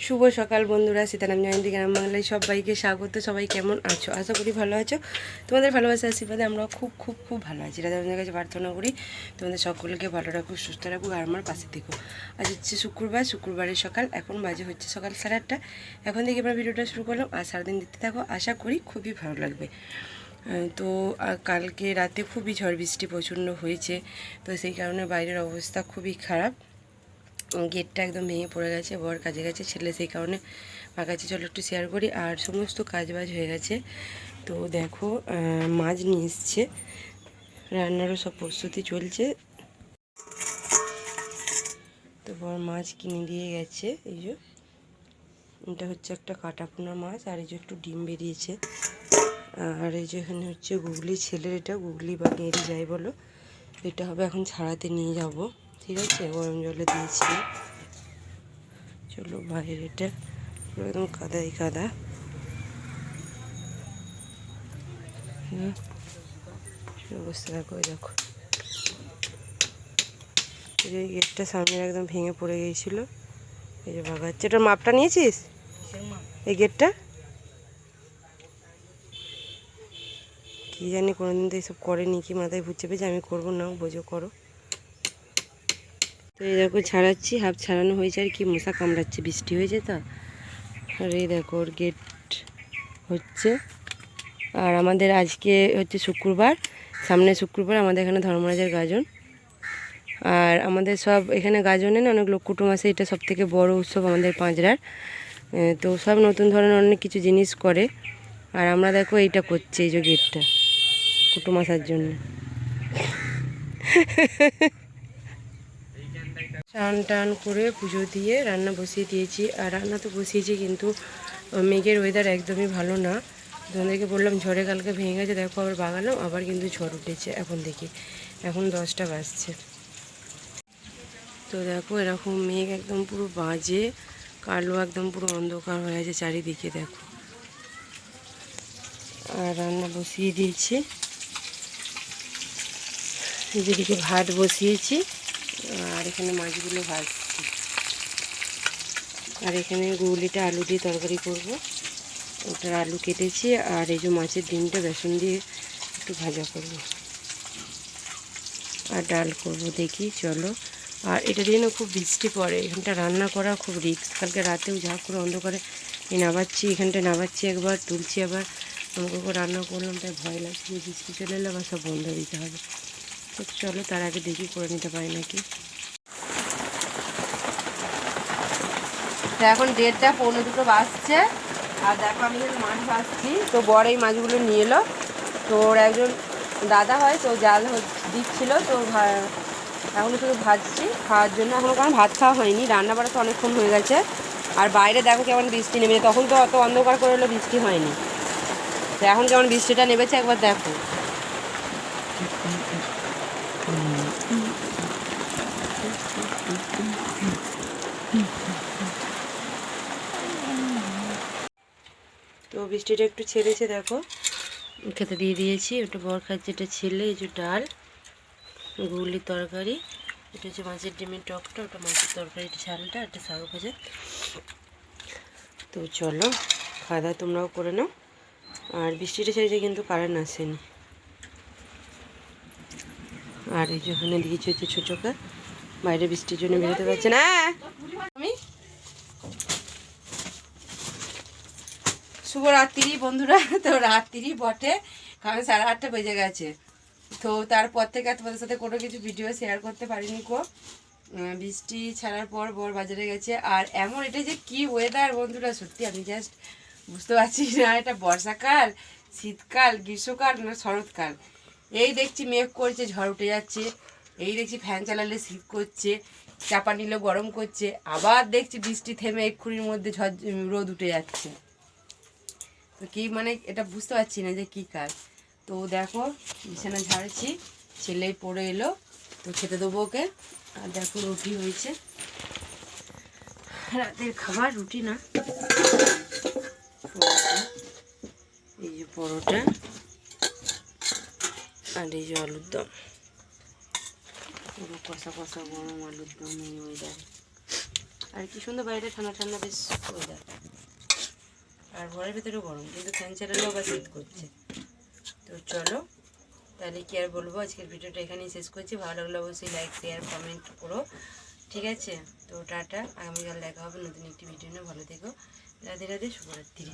শুভ সকাল বন্ধুরা, সীতারাম জয়ন্তী গ্রাম বাংলায় সবাইকে স্বাগত। সবাই কেমন আছো? আশা করি ভালো আছো। তোমাদের ভালোবাসা আশীর্বাদে আমরা খুব খুব খুব ভালো আছি। রাধারণের কাছে প্রার্থনা করি তোমাদের সকলকে ভালো রাখুক, সুস্থ রাখুক আর আমার পাশে থেকো। আজ হচ্ছে শুক্রবারের সকাল। এখন বাজে হচ্ছে সকাল 8:30। এখন থেকে আমরা ভিডিওটা শুরু করলাম আর সারাদিন দেখতে থাকো, আশা করি খুবই ভালো লাগবে। তো কালকে রাতে খুবই ঝড় বৃষ্টি প্রচণ্ড হয়েছে, তো সেই কারণে বাইরের অবস্থা খুবই খারাপ। গেটটা একদম ভেঙে পড়ে গেছে, বর কাজে গেছে, ছেলে সেই কারণে কাছে চলো একটু শেয়ার করি। আর সমস্ত কাজবাজ হয়ে গেছে। তো দেখো মাছ নিয়ে এসছে, রান্নারও সব প্রস্তুতি চলছে। তো বর মাছ কিনে দিয়ে গেছে। এই যে এটা হচ্ছে একটা কাটাপোনা মাছ, আর এই যে একটু ডিম বেরিয়েছে। আর এই যে এখানে হচ্ছে গুগলি, ছেলের এটা গুগলি বা গেঁড়ি যাই বলো, এটা হবে এখন ছাড়াতে নিয়ে যাব। ঠিক আছে, গরম জলে দিয়েছি। চলো বাইরে, এটা একদম কাদাই কাদা। অবস্থা দেখো, দেখো এই গেটটা সামনে একদম ভেঙে পড়ে গিয়েছিল। এই যে ভাগাচ্ছে। এটার মাপটা নিয়েছিস? এই গেটটা কি জানি, কোনোদিন তো এইসব করেনি, কি মাথায় ভূত চেপেছে। আমি করবো না, বোঝো করো। তো এই দেখো ছাড়াচ্ছি, হাফ ছাড়ানো হয়েছে। আর কি মশা কামড়াচ্ছে, বৃষ্টি হয়েছে তো। আর এই দেখো ওর গেট হচ্ছে। আর আমাদের আজকে হচ্ছে শুক্রবার, সামনে শুক্রবার আমাদের এখানে ধর্মরাজের গাজন। আর আমাদের সব এখানে গাজনে না অনেক লোক কুটুম আসে। এটা সব থেকে বড় উৎসব আমাদের পাঁচড়ার। তো সব নতুন ধরনের অনেক কিছু জিনিস করে। আর আমরা দেখো এইটা করছি, এই যে গেটটা কুটুম আসার জন্য। স্নান টান করে পুজো দিয়ে রান্না বসিয়ে দিয়েছি। আর রান্না তো বসিয়েছি, কিন্তু মেঘের ওয়েদার একদমই ভালো না। তোমাদেরকে বললাম ঝড়ে কালকে ভেঙে গেছে, দেখো আবার বাগালাম, আবার কিন্তু ঝড় উঠেছে। এখন দেখি, এখন 10টা বাজছে। তো দেখো এরকম মেঘ একদম পুরো বাজে কালো, একদম পুরো অন্ধকার হয়ে আছে চারিদিকে। দেখো আর রান্না বসিয়ে দিয়েছি, যেদিকে ভাত বসিয়েছি। আর এখানে মাছগুলো ভাজছি। আর এখানে গুগলিটা আলু দিয়ে তরকারি করব, ওটার আলু কেটেছি। আর এই যে মাছের ডিমটা বেসন দিয়ে একটু ভাজা করব, আর ডাল করব। দেখি চলো। আর এটা দিয়ে না খুব বৃষ্টি পড়ে, এখানটা রান্না করা খুব রিস্ক। কালকে রাতেও ঝাঁক করে অন্ধকারে নাবাচ্ছি, এখানটায় নাবাচ্ছি একবার, তুলছি আবার, আমাকে করে রান্না করলাম। তাই ভয় লাগছে যে বৃষ্টি চলে এলে আবার সব বন্ধ দিতে হবে। তো চলো তার আগে দেখি করে নিতে পারি নাকি। তো এখন 1:30 পৌনে 2 বাজছে। আর দেখো আমি মাছ ভাজছি। তো বড় এই মাছগুলো নিয়ে এলো। তো ওর একজন দাদা হয়, তো জাল দিচ্ছিল। তো এখন শুধু ভাজছি খাওয়ার জন্য। এখনও কোনো ভাত খাওয়া হয়নি, রান্না বাড়া তো অনেকক্ষণ হয়ে গেছে। আর বাইরে দেখো কেমন বৃষ্টি নেমেছে, তখন তো অত অন্ধকার করে হলো বৃষ্টি হয়নি। তো এখন কেমন বৃষ্টিটা নেমেছে একবার দেখো। তো বৃষ্টিটা একটু ছেড়েছে, দেখো খেতে দিয়ে দিয়েছি। ওটা বর খাচ্ছে, এটা ছেলে। এই যে ডাল, গুগলির তরকারি, এটা হচ্ছে মাছের ডিমের টকটা, ওটা মাছের তরকারি, এটা ঝালটা, একটা শাক ভাজা। তো চলো খাওয়া দাওয়া তোমরাও করে নাও। আর বৃষ্টিটা ছেড়েছে কিন্তু কারেন্ট আসেনি। আর এই যেখানে দিয়েছি হচ্ছে ছোচকা, বাইরে বৃষ্টির জন্য বেরোতে পারছে না। আমি শুভরাত্রি বন্ধুরা। তো রাত্রি বটে, কারণ 8:30 বেজে গেছে। তো তারপর থেকে আর তোমাদের সাথে কোনো কিছু ভিডিও শেয়ার করতে পারিনি কো। বৃষ্টি ছাড়ার পর বর বাজারে গেছে। আর এমন এটা যে কি ওয়েদার বন্ধুরা, সত্যি আমি জাস্ট বুঝতে পারছি না এটা বর্ষাকাল, শীতকাল, গ্রীষ্মকাল না শরৎকাল। এই দেখছি মেঘ করছে, ঝড় উঠে যাচ্ছে। এই দেখছি ফ্যান চালালে শীত করছে, চাপা নিলে গরম করছে। আবার দেখছি বৃষ্টি থেমে এক্ষুনির মধ্যে রোদ উঠে যাচ্ছে। তো কি মানে এটা বুঝতে পারছি না যে কী কাজ। তো দেখো বিছানা ঝাড়ছি, ছেলেই পড়ে এলো, তো খেতে দেবো ওকে। আর দেখো রুটি হয়েছে, রাতের খাবার রুটি না, এই যে পরোটা, আর এই যে আলুর দম, পুরো কষা কষা গরম আলুর দম এই ওয়েদারে। আর কি সুন্দর বাইরে ঠান্ডা ঠান্ডা বেশ ওয়েদার, আর ঘরের ভেতরেও গরম, কিন্তু ফ্যান চালালেও আবার শীত করছে। তো চলো তাহলে কি আর বলবো, আজকের ভিডিওটা এখানেই শেষ করছি। ভালো লাগলে অবশ্যই লাইক শেয়ার কমেন্ট করো, ঠিক আছে? তো টাটা, আগামীকাল দেখা হবে নতুন একটি ভিডিও নিয়ে। ভালো থেকো, রাধে রাধে, শুভরাত্রি।